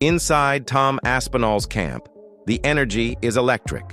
Inside Tom Aspinall's camp, the energy is electric.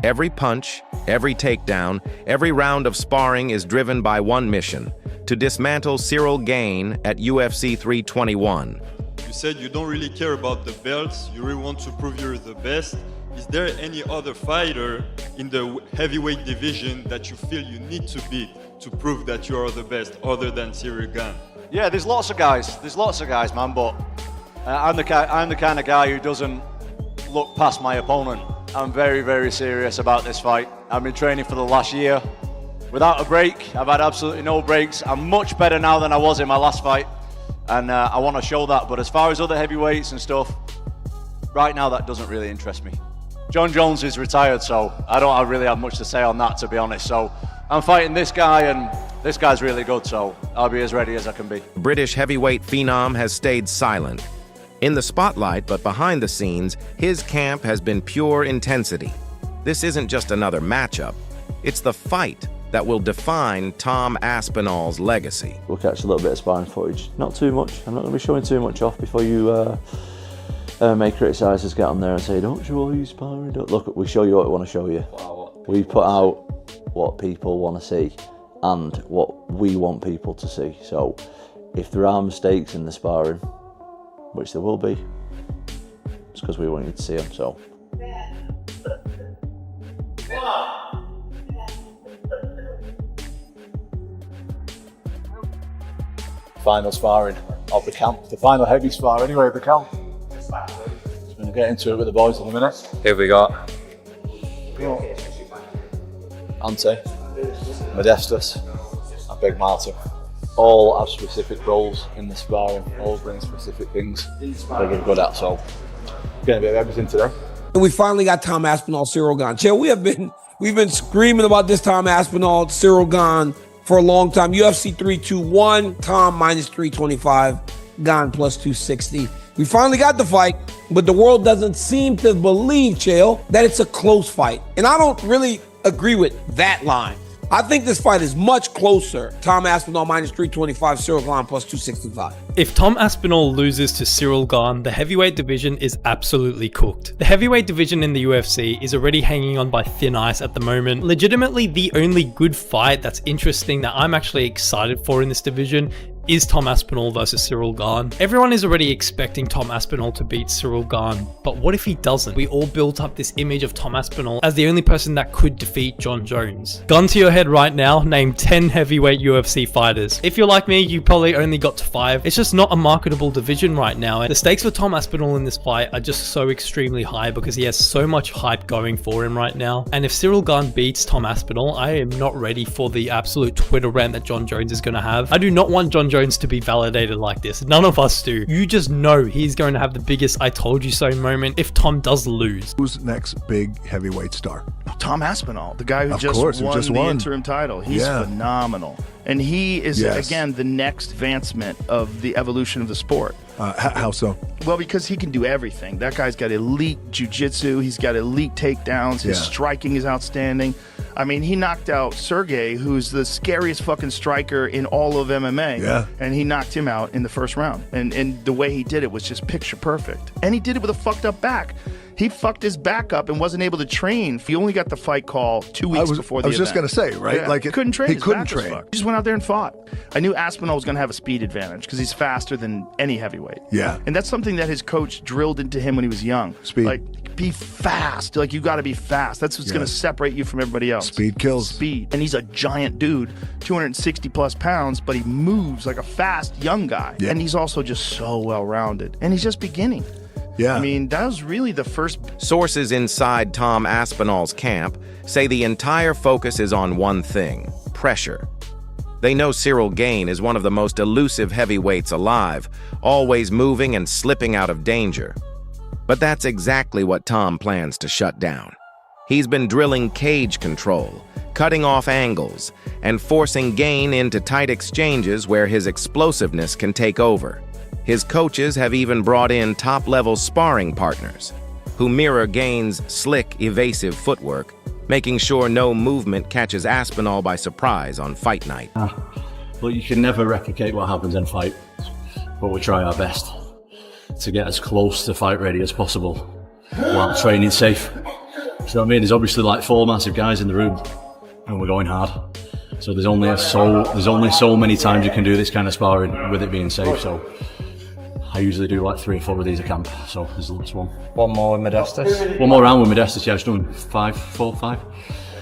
Every punch, every takedown, every round of sparring is driven by one mission: to dismantle Ciryl Gane at UFC 321. You said you don't really care about the belts, you really want to prove you're the best. Is there any other fighter in the heavyweight division that you feel you need to beat to prove that you are the best, other than Ciryl Gane? Yeah, there's lots of guys. There's lots of guys, man, but I'm the kind of guy who doesn't look past my opponent. I'm very, very serious about this fight. I've been training for the last year without a break. I've had absolutely no breaks. I'm much better now than I was in my last fight, and I want to show that. But as far as other heavyweights and stuff, right now that doesn't really interest me. John Jones is retired, so I don't really have much to say on that, to be honest. So I'm fighting this guy, and this guy's really good, so I'll be as ready as I can be. British heavyweight phenom has stayed silent. In the spotlight, but behind the scenes, his camp has been pure intensity. This isn't just another matchup. It's the fight that will define Tom Aspinall's legacy. We'll catch a little bit of sparring footage. Not too much. I'm not going to be showing too much off before you may criticise us, get on there and say, don't show all you sparring. Don't. Look, we show you what we want to show you. We put out what people want to see and what we want people to see. So if there are mistakes in the sparring, which there will be, it's because we want you to see them. So. Final sparring of the camp, the final heavy spar anyway of the camp. Just going to get into it with the boys in a minute. Here we got Ante, Modestus and Big Martin. All have specific roles in the sparring, all bring specific things they're good at, so getting a bit of everything today. And we finally got Tom Aspinall, Ciryl Gane. Chill, we've been screaming about this Tom Aspinall, Ciryl Gane for a long time. UFC 321, Tom minus 325, Gane plus 260. We finally got the fight, but the world doesn't seem to believe, Chael, that it's a close fight. And I don't really agree with that line. I think this fight is much closer. Tom Aspinall minus 325, Ciryl Gane plus 265. If Tom Aspinall loses to Ciryl Gane, the heavyweight division is absolutely cooked. The heavyweight division in the UFC is already hanging on by thin ice at the moment. Legitimately, the only good fight that's interesting that I'm actually excited for in this division is Tom Aspinall versus Ciryl Gane. Everyone is already expecting Tom Aspinall to beat Ciryl Gane, but what if he doesn't? We all built up this image of Tom Aspinall as the only person that could defeat John Jones. Gun to your head right now, name 10 heavyweight UFC fighters. If you're like me, you probably only got to 5. It's just not a marketable division right now, and the stakes for Tom Aspinall in this fight are just so extremely high because he has so much hype going for him right now. And if Ciryl Gane beats Tom Aspinall, I am not ready for the absolute Twitter rant that John Jones is going to have. I do not want John Jones to be validated like this. None of us do. You just know he's going to have the biggest I told you so moment if Tom does lose. Who's the next big heavyweight star? Tom Aspinall, the guy who just won the interim title. He's phenomenal. And he is, again, the next advancement of the evolution of the sport. How so? Well, because he can do everything. That guy's got elite jiu-jitsu. He's got elite takedowns. His striking is outstanding. I mean, he knocked out Sergey, who's the scariest fucking striker in all of MMA. Yeah. And he knocked him out in the first round. And the way he did it was just picture perfect. And he did it with a fucked up back. He fucked his back up and wasn't able to train. He only got the fight call 2 weeks before the event. I was just going to say, right? Yeah. Like he couldn't train. He couldn't train. He just went out there and fought. I knew Aspinall was going to have a speed advantage because he's faster than any heavyweight. Yeah. And that's something that his coach drilled into him when he was young. Speed. Like, be fast. Like, you got to be fast. That's what's going to separate you from everybody else. Speed kills. Speed. And he's a giant dude, 260 plus pounds, but he moves like a fast young guy. Yeah. And he's also just so well-rounded. And he's just beginning. Yeah. I mean, that was really the first. Sources inside Tom Aspinall's camp say the entire focus is on one thing: pressure. They know Ciryl Gane is one of the most elusive heavyweights alive, always moving and slipping out of danger. But that's exactly what Tom plans to shut down. He's been drilling cage control, cutting off angles, and forcing Gane into tight exchanges where his explosiveness can take over. His coaches have even brought in top-level sparring partners who mirror Gane's slick, evasive footwork, making sure no movement catches Aspinall by surprise on fight night. But you can never replicate what happens in fight, but we try our best. to get as close to fight ready as possible while training safe. So I mean, there's obviously like 4 massive guys in the room, and we're going hard. So there's only so many times you can do this kind of sparring with it being safe. So I usually do like 3 or 4 of these a camp. So there's the last one. One more with Modestus. One more round with Modestus. Yeah, I've done 4, 5.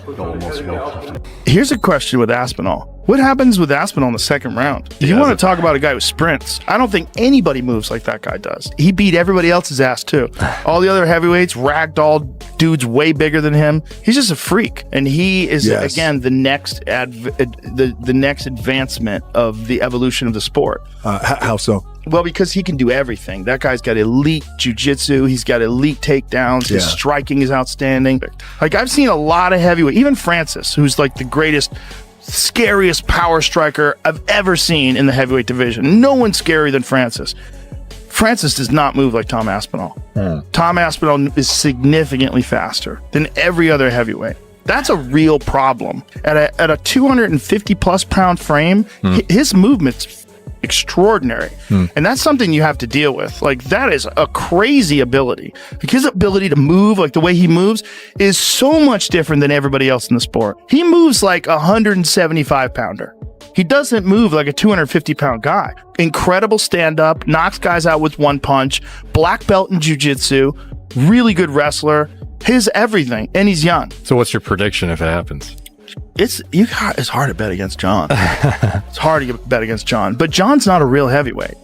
Got one more to go. Here's a question with Aspinall. What happens with Aspinall in the second round? If you want to talk about a guy who sprints, I don't think anybody moves like that guy does. He beat everybody else's ass too. All the other heavyweights, ragdoll dudes way bigger than him. He's just a freak, and he is again the next the next advancement of the evolution of the sport. How so? Well, because he can do everything. That guy's got elite jiu-jitsu. He's got elite takedowns. His striking is outstanding. Like, I've seen a lot of heavyweight, even Francis, who's like the greatest, scariest power striker I've ever seen in the heavyweight division. No one's scarier than Francis. Francis does not move like Tom Aspinall. Tom Aspinall is significantly faster than every other heavyweight. That's a real problem. At a 250 plus pound frame, his movement's extraordinary. And that's something you have to deal with. Like, that is a crazy ability. Like, his ability to move, like the way he moves, is so much different than everybody else in the sport. He moves like a 175 pounder. He doesn't move like a 250 pound guy. Incredible stand up, knocks guys out with one punch, black belt in jiu-jitsu, really good wrestler, his everything, and he's young. So what's your prediction if it happens? It's hard to bet against John. It's hard to bet against John, but John's not a real heavyweight.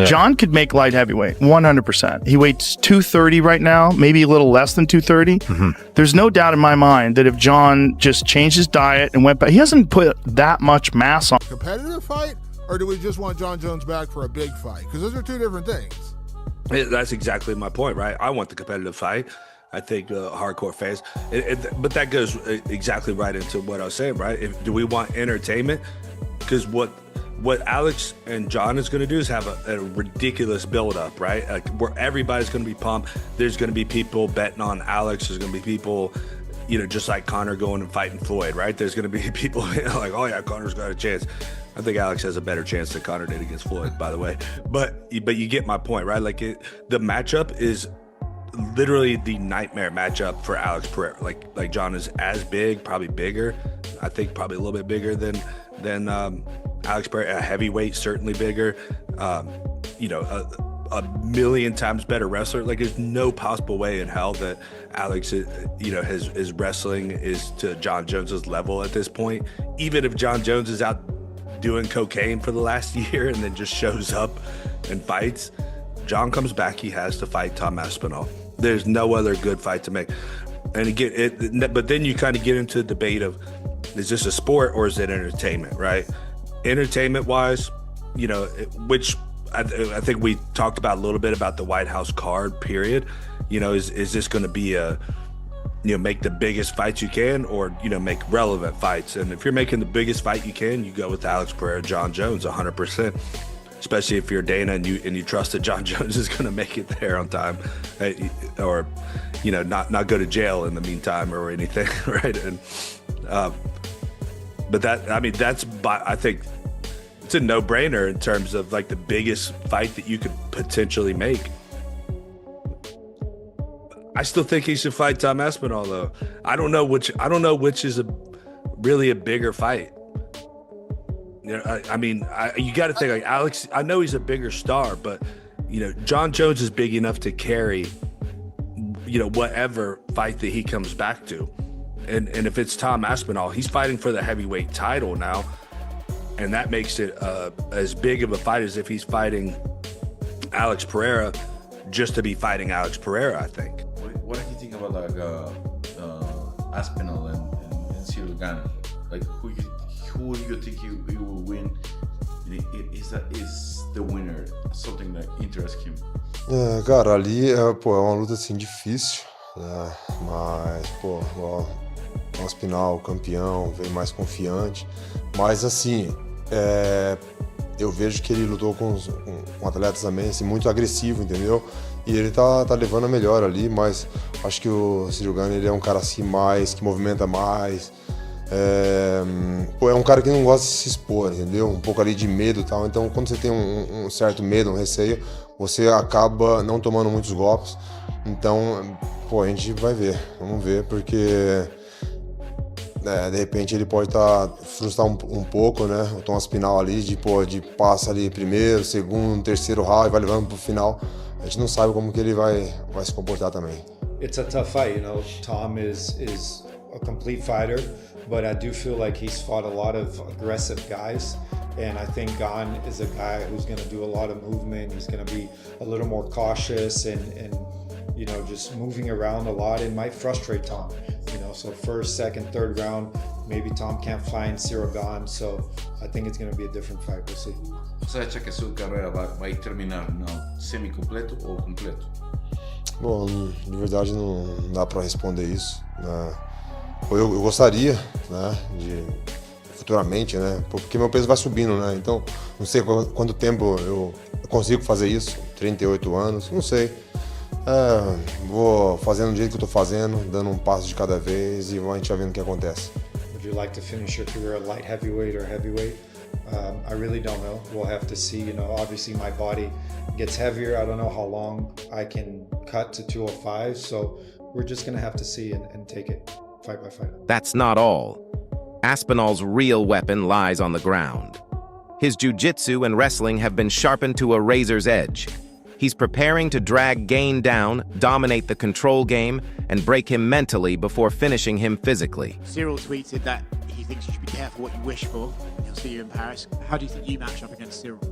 John could make light heavyweight 100%. He weighs 230 right now, maybe a little less than 230. There's no doubt in my mind that if John just changed his diet and went back, he hasn't put that much mass on. Competitive fight, or do we just want John Jones back for a big fight? Because those are two different things. That's exactly my point, right? I want the competitive fight. I think hardcore fans, but that goes exactly right into what I was saying, right? Do we want entertainment? Because what Alex and John is going to do is have a ridiculous build-up, right? Like, where everybody's going to be pumped. There's going to be people betting on Alex. There's going to be people, just like Conor going and fighting Floyd, right? There's going to be people like, oh yeah, Conor's got a chance. I think Alex has a better chance than Conor did against Floyd, by the way. But you get my point, right? Like, the matchup is literally the nightmare matchup for Alex Pereira. Like John is as big, probably bigger. I think probably a little bit bigger than Alex Pereira. A heavyweight, certainly bigger. A million times better wrestler. Like, there's no possible way in hell that Alex, his wrestling is to John Jones's level at this point. Even if John Jones is out doing cocaine for the last year and then just shows up and fights, John comes back, he has to fight Tom Aspinall. There's no other good fight to make. And again, but then you kind of get into the debate of, is this a sport or is it entertainment, right? Entertainment-wise, which I think we talked about a little bit about the White House card, period. Is this going to be make the biggest fights you can, or, make relevant fights? And if you're making the biggest fight you can, you go with Alex Pereira, John Jones, 100%. Especially if you're Dana and you trust that John Jones is going to make it there on time, or not go to jail in the meantime or anything, right? And but I think it's a no-brainer in terms of like the biggest fight that you could potentially make. I still think he should fight Tom Aspinall, though. I don't know which is really a bigger fight. You got to think, like, Alex, I know he's a bigger star, but, John Jones is big enough to carry, whatever fight that he comes back to. And if it's Tom Aspinall, he's fighting for the heavyweight title now. And that makes it as big of a fight as if he's fighting Alex Pereira just to be fighting Alex Pereira, I think. What do you think about, like, Aspinall and Ciryl Gane? Like, who do you think you will win? Is the winner something that interests him? Cara, ali é uma luta assim difícil, né? Mas, o Aspinall, campeão, vem mais confiante. Mas assim, eu vejo que ele lutou com atletas também assim, muito agressivo, entendeu? E ele tá levando a melhor ali, mas acho que o Ciryl Gane, ele é um cara assim mais, que movimenta mais. É um cara que não gosta de se expor, entendeu? Um pouco ali de medo e tal. Então, quando você tem um certo medo, um receio, você acaba não tomando muitos golpes. Então, pô, a gente vai ver, vamos ver, porque de repente ele pode frustrar um pouco, né? O Tom Aspinall ali, de passa ali primeiro, segundo, terceiro round, vai levando pro final. A gente não sabe como que ele vai se comportar também. It's a tough fight, you know. Tom is a complete fighter, but I do feel like he's fought a lot of aggressive guys. And I think Gane is a guy who's going to do a lot of movement. He's going to be a little more cautious and you know, just moving around a lot. It might frustrate Tom, you know. So first, second, third round, maybe Tom can't find Ciryl Gane. So I think it's going to be a different fight. We'll see. Você acha que a sua carreira vai terminar no semi-completo ou completo? Bom, de verdade não dá para responder isso, né? Eu gostaria, né, de futuramente, né, porque meu peso vai subindo, né, então não sei quanto tempo eu consigo fazer isso, 38 anos, não sei. Vou fazendo do jeito que eu tô fazendo, dando um passo de cada vez e a gente vai vendo o que acontece. Would you like to finish your career at light heavyweight or heavyweight? I really don't know. We'll have to see. You know, obviously my body gets heavier. I don't know how long I can cut to 205. So we're just going to have to see and take it fight by fight. That's not all. Aspinall's real weapon lies on the ground. His jiu-jitsu and wrestling have been sharpened to a razor's edge. He's preparing to drag Gane down, dominate the control game, and break him mentally before finishing him physically. Ciryl tweeted that he thinks you should be careful what you wish for. He'll see you in Paris. How do you think you match up against Ciryl?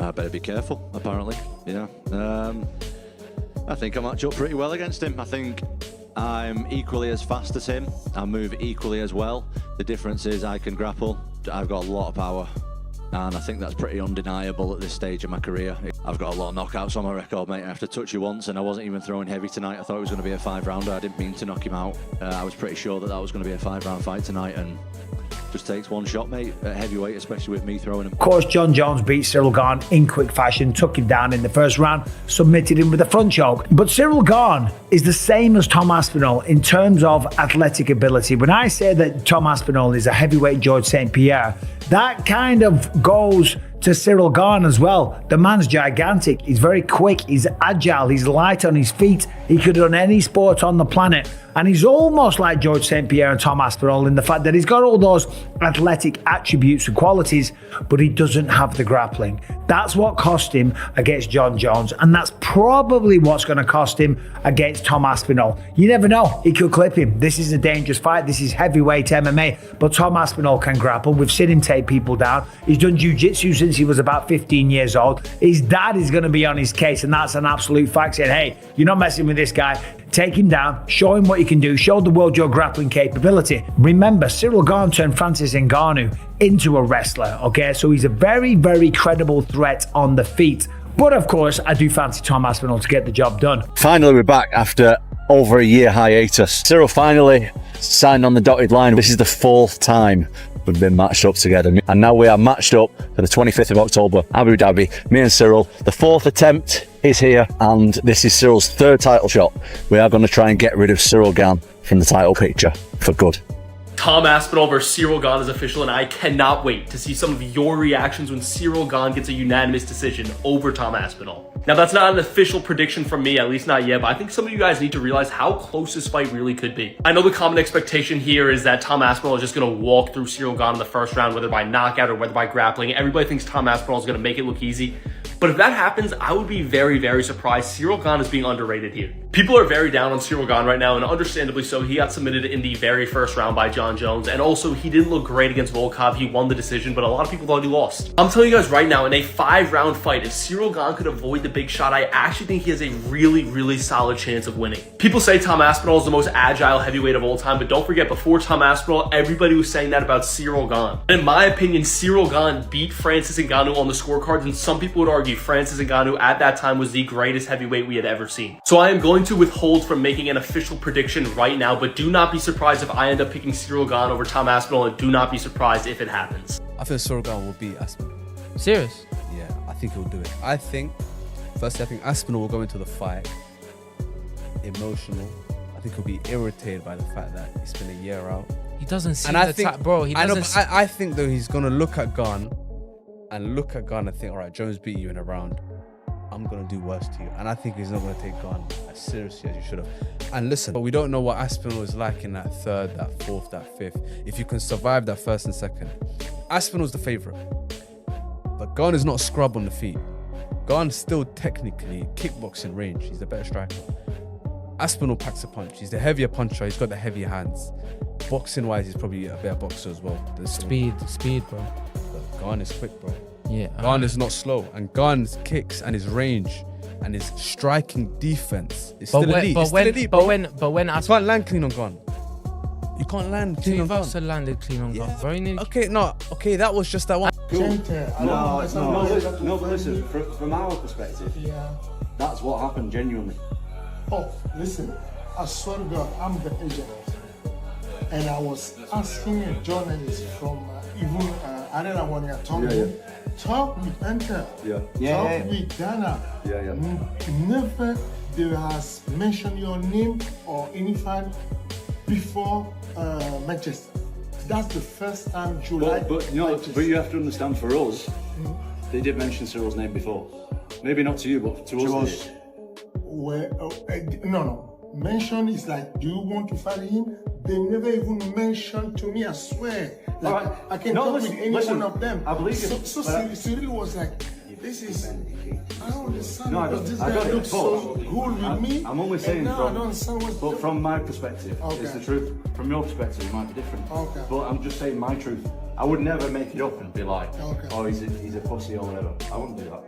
I better be careful, apparently. You know, I think I match up pretty well against him. I think I'm equally as fast as him. I move equally as well. The difference is I can grapple. I've got a lot of power. And I think that's pretty undeniable at this stage of my career. I've got a lot of knockouts on my record, mate. I have to touch you once, and I wasn't even throwing heavy tonight. I thought it was going to be a 5-rounder. I didn't mean to knock him out. I was pretty sure that was going to be a 5-round fight tonight, and just takes one shot, mate, at heavyweight, especially with me throwing him. Of course, John Jones beat Ciryl Gane in quick fashion, took him down in the first round, submitted him with a front choke. But Ciryl Gane is the same as Tom Aspinall in terms of athletic ability. When I say that Tom Aspinall is a heavyweight George St. Pierre, that kind of goes to Ciryl Gane as well. The man's gigantic, he's very quick, he's agile, he's light on his feet. He could run any sport on the planet. And he's almost like George St. Pierre and Tom Aspinall in the fact that he's got all those athletic attributes and qualities, but he doesn't have the grappling. That's what cost him against John Jones, and that's probably what's going to cost him against Tom Aspinall. You never know, he could clip him. This is a dangerous fight, this is heavyweight MMA, but Tom Aspinall can grapple. We've seen him take people down. He's done jiu-jitsu since he was about 15 years old. His dad is going to be on his case, and that's an absolute fact, saying, hey, you're not messing with this guy. Take him down, show him what you can do, show the world your grappling capability. Remember, Ciryl Gane turned Francis Ngannou into a wrestler, okay? So he's a very, very credible threat on the feet. But of course, I do fancy Tom Aspinall to get the job done. Finally, we're back after over a year hiatus. Ciryl finally signed on the dotted line. This is the 4th time we've been matched up together. And now we are matched up for the 25th of October, Abu Dhabi. Me and Ciryl, the 4th attempt is here, and this is Cyryl's 3rd title shot. We are going to try and get rid of Ciryl Gane from the title picture for good. Tom Aspinall versus Ciryl Gane is official, and I cannot wait to see some of your reactions when Ciryl Gane gets a unanimous decision over Tom Aspinall. Now, that's not an official prediction from me, at least not yet, but I think some of you guys need to realize how close this fight really could be. I know the common expectation here is that Tom Aspinall is just going to walk through Ciryl Gane in the first round, whether by knockout or whether by grappling. Everybody thinks Tom Aspinall is going to make it look easy. But if that happens, I would be very, very surprised. Ciryl Gane is being underrated here. People are very down on Ciryl Gane right now, and understandably so. He got submitted in the very first round by John Jones, and also he didn't look great against Volkov. He won the decision, but a lot of people thought he lost. I'm telling you guys right now, in a 5-round fight, if Ciryl Gane could avoid the big shot, I actually think he has a really, really solid chance of winning. People say Tom Aspinall is the most agile heavyweight of all time, but don't forget, before Tom Aspinall, everybody was saying that about Ciryl Gane. And in my opinion, Ciryl Gane beat Francis Ngannou on the scorecards, and some people would argue Francis Ngannou at that time was the greatest heavyweight we had ever seen. So I am going to withhold from making an official prediction right now, but do not be surprised if I end up picking Ciryl Gane over Tom Aspinall, and do not be surprised if it happens. I feel Ciryl Gane will beat Aspinall. Serious? Yeah, I think he'll do it. I think Aspinall will go into the fight emotional. I think he'll be irritated by the fact that he spent a year out. He doesn't see the type, bro. He doesn't. I think though he's gonna look at Gane and think, all right, Jones beat you in a round. I'm going to do worse to you. And I think he's not going to take Gane as seriously as you should have. And listen, but we don't know what Aspinall is like in that third, that fourth, that fifth. If you can survive that first and second. Aspinall's the favourite. But Gane is not a scrub on the feet. Gane's still technically kickboxing range. He's the better striker. Aspinall packs a punch. He's the heavier puncher. He's got the heavier hands. Boxing-wise, he's probably a better boxer as well. Speed, bro. But Gane is quick, bro. Yeah. Gane is not slow. And Gane's kicks and his range and his striking defense is still elite. But when you can't land clean on Gane. You can't land clean on Gane. He landed clean on Gane. Very nearly. Okay, that was just that one. No, but listen, from our perspective, that's what happened genuinely. Oh, listen, I swear to God, I'm the agent. And I was asking a journalist from even Arena when you're talking, talk with Enter, talk with Dana. Never they has mentioned your name or any fan before Manchester. That's the first time July. But you have to understand, for us, they did mention Cyryl's name before. Maybe not to you, but to us. No. Mention is like, do you want to fight him? They never even mentioned to me, I swear. Like, right. I can talk with any one of them. I believe so, it. So Ciryl was like, this is, I don't understand. No, because this guy looks so good with me. I'm only saying from my perspective, it's the truth. From your perspective, it might be different. Okay. But I'm just saying my truth. I would never make it up and be like, oh, he's a pussy or whatever. I wouldn't do that.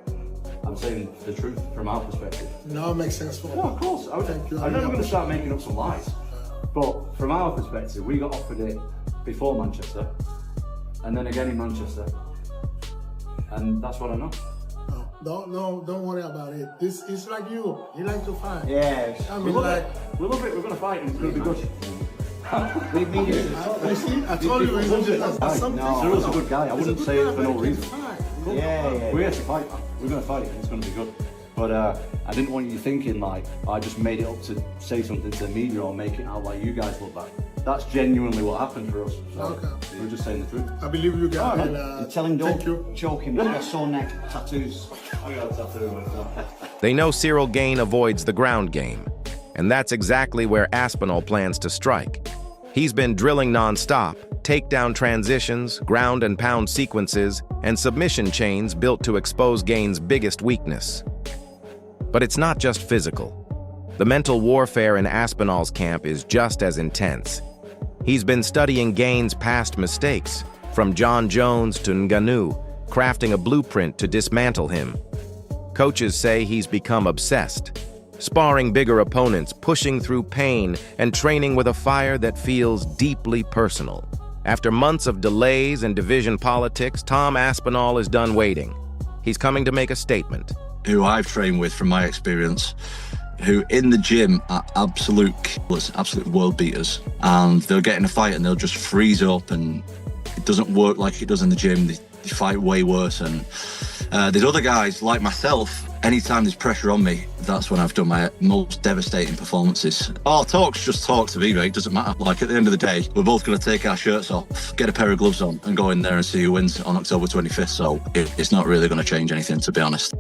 I'm saying the truth from our perspective. No, it makes sense for me. No, of course. I'm never going to start making up some lies. But from our perspective, we got offered it before Manchester, and then again in Manchester, and that's what I know. Don't worry about it. It's like you like to fight. Yeah. I mean, we love it. We're going to fight, and it's going to be good. I told you, Cyryl's a good guy. I wouldn't say it for no reason. We're here to fight. We're going to fight. It's going to be good. But I didn't want you thinking like I just made it up to say something to the media or make it out like you guys look bad. That's genuinely what happened for us. So we're just saying the truth. I believe you guys. Right. You're telling thank you. Joking. I got a sore neck, tattoos. I got a tattoo. They know Ciryl Gane avoids the ground game, and that's exactly where Aspinall plans to strike. He's been drilling non-stop, takedown transitions, ground and pound sequences, and submission chains built to expose Gane's biggest weakness. But it's not just physical. The mental warfare in Aspinall's camp is just as intense. He's been studying Gane's past mistakes, from John Jones to Ngannou, crafting a blueprint to dismantle him. Coaches say he's become obsessed, sparring bigger opponents, pushing through pain, and training with a fire that feels deeply personal. After months of delays and division politics, Tom Aspinall is done waiting. He's coming to make a statement. Who I've trained with from my experience, who in the gym are absolute killers, absolute world beaters, and they'll get in a fight and they'll just freeze up, and it doesn't work like it does in the gym. They fight way worse. And there's other guys like myself, anytime there's pressure on me, that's when I've done my most devastating performances. Oh, talk's just talk to me, mate. It doesn't matter. Like, at the end of the day, we're both going to take our shirts off, get a pair of gloves on, and go in there and see who wins on October 25th. So it's not really going to change anything, to be honest.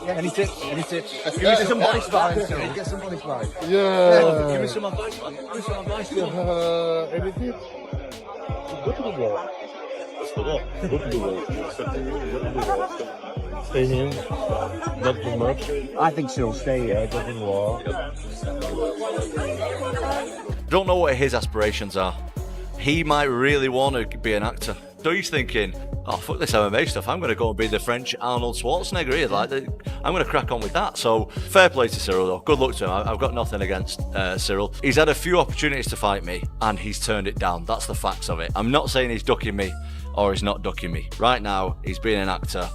Any tips? Any tips? Give me some body sparring. Get some body sparring. Yeah. Give me some advice. Give me some advice. Any tips? Go to the wall. Go to the wall. Stay here, not too much. I think she'll stay here. Go to the wall. Don't know what his aspirations are. He might really want to be an actor. So he's thinking, oh, fuck this MMA stuff. I'm going to go and be the French Arnold Schwarzenegger here. Like, I'm going to crack on with that. So fair play to Ciryl, though. Good luck to him. I've got nothing against Ciryl. He's had a few opportunities to fight me, and he's turned it down. That's the facts of it. I'm not saying he's ducking me or he's not ducking me. Right now, he's being an actor,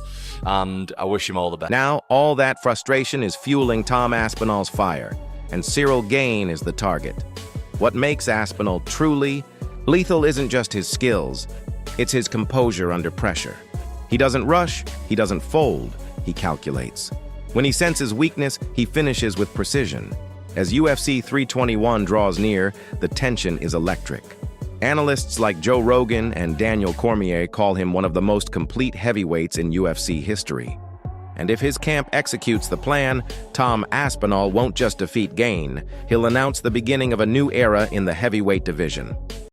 and I wish him all the best. Now, all that frustration is fueling Tom Aspinall's fire, and Ciryl Gane is the target. What makes Aspinall truly lethal isn't just his skills, it's his composure under pressure. He doesn't rush, he doesn't fold, he calculates. When he senses weakness, he finishes with precision. As UFC 321 draws near, the tension is electric. Analysts like Joe Rogan and Daniel Cormier call him one of the most complete heavyweights in UFC history. And if his camp executes the plan, Tom Aspinall won't just defeat Gane, he'll announce the beginning of a new era in the heavyweight division.